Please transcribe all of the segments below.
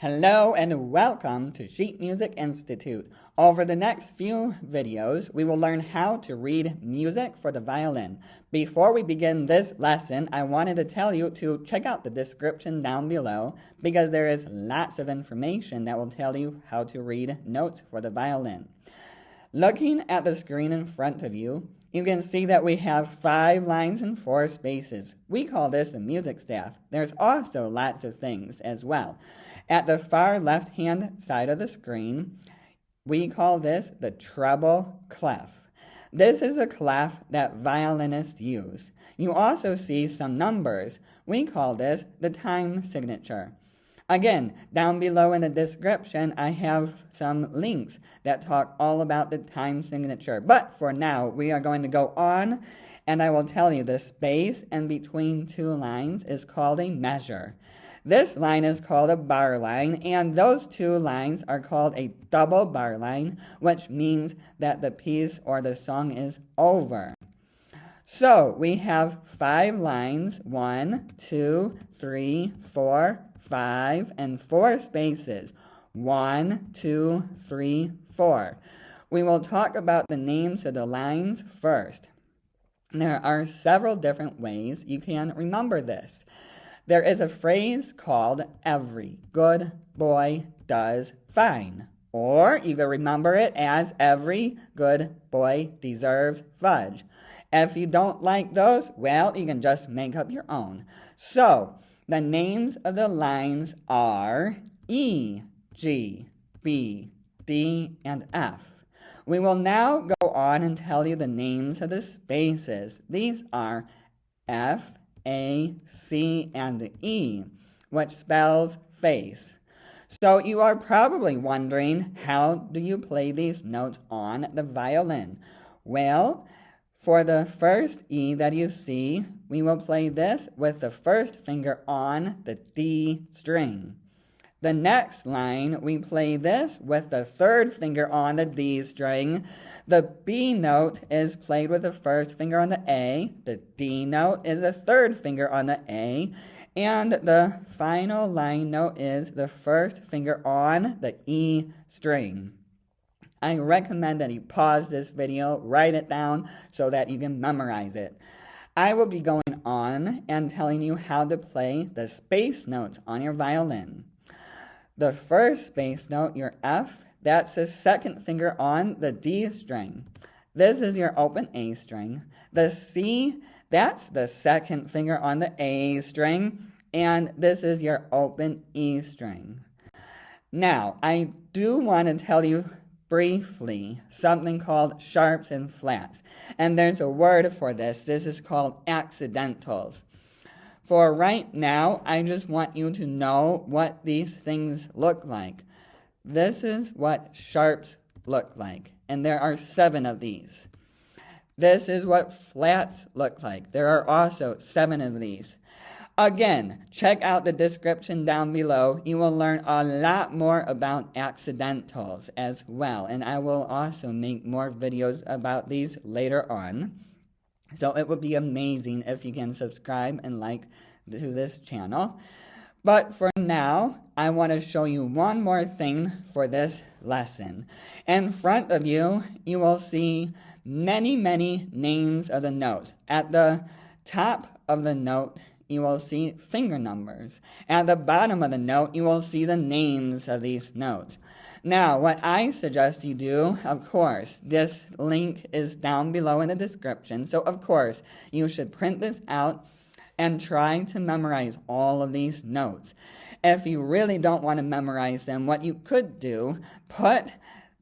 Hello and welcome to Sheet Music Institute. Over the next few videos, we will learn how to read music for the violin. Before we begin this lesson, I wanted to tell you to check out the description down below because there is lots of information that will tell you how to read notes for the violin. Looking at the screen in front of you, you can see that we have 5 lines and 4 spaces. We call this the music staff. There's also lots of things as well. At the far left-hand side of the screen, we call this the treble clef. This is a clef that violinists use. You also see some numbers. We call this the time signature. Again, down below in the description, I have some links that talk all about the time signature. But for now, we are going to go on, and I will tell you the space in between 2 lines is called a measure. This line is called a bar line, and those 2 lines are called a double bar line, which means that the piece or the song is over. So we have 5 lines, 1, 2, 3, 4, 5, and 4 spaces. 1, 2, 3, 4. We will talk about the names of the lines first. There are several different ways you can remember this. There is a phrase called every good boy does fine. Or you can remember it as every good boy deserves fudge. If you don't like those, well, you can just make up your own. So, the names of the lines are E, G, B, D, and F. We will now go on and tell you the names of the spaces. These are F, A, C, and E, which spells face. So you are probably wondering, how do you play these notes on the violin? Well, for the first E that you see, we will play this with the first finger on the D string. The next line, we play this with the third finger on the D string. The B note is played with the first finger on the A. The D note is the third finger on the A. And the final line note is the first finger on the E string. I recommend that you pause this video, write it down so that you can memorize it. I will be going on and telling you how to play the space notes on your violin. The first space note, your F, that's the second finger on the D string. This is your open A string. The C, that's the second finger on the A string. And this is your open E string. Now, I do want to tell you briefly something called sharps and flats. And there's a word for this. This is called accidentals. For right now, I just want you to know what these things look like. This is what sharps look like, and there are 7 of these. This is what flats look like. There are also 7 of these. Again, check out the description down below. You will learn a lot more about accidentals as well, and I will also make more videos about these later on. So it would be amazing if you can subscribe and like to this channel. But for now, I want to show you one more thing for this lesson. In front of you, you will see many names of the notes. At the top of the note, you will see finger numbers. At the bottom of the note, you will see the names of these notes. Now, what I suggest you do, of course, this link is down below in the description, so of course, you should print this out and try to memorize all of these notes. If you really don't want to memorize them, what you could do, put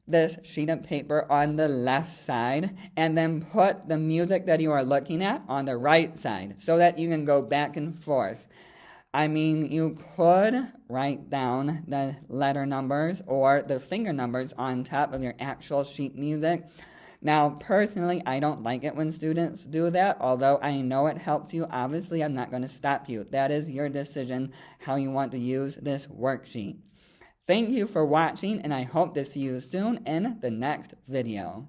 this sheet of paper on the left side and then put the music that you are looking at on the right side so that you can go back and forth. I mean, you could write down the letter numbers or the finger numbers on top of your actual sheet music. Now, personally, I don't like it when students do that, although I know it helps you. Obviously, I'm not going to stop you. That is your decision how you want to use this worksheet. Thank you for watching, and I hope to see you soon in the next video.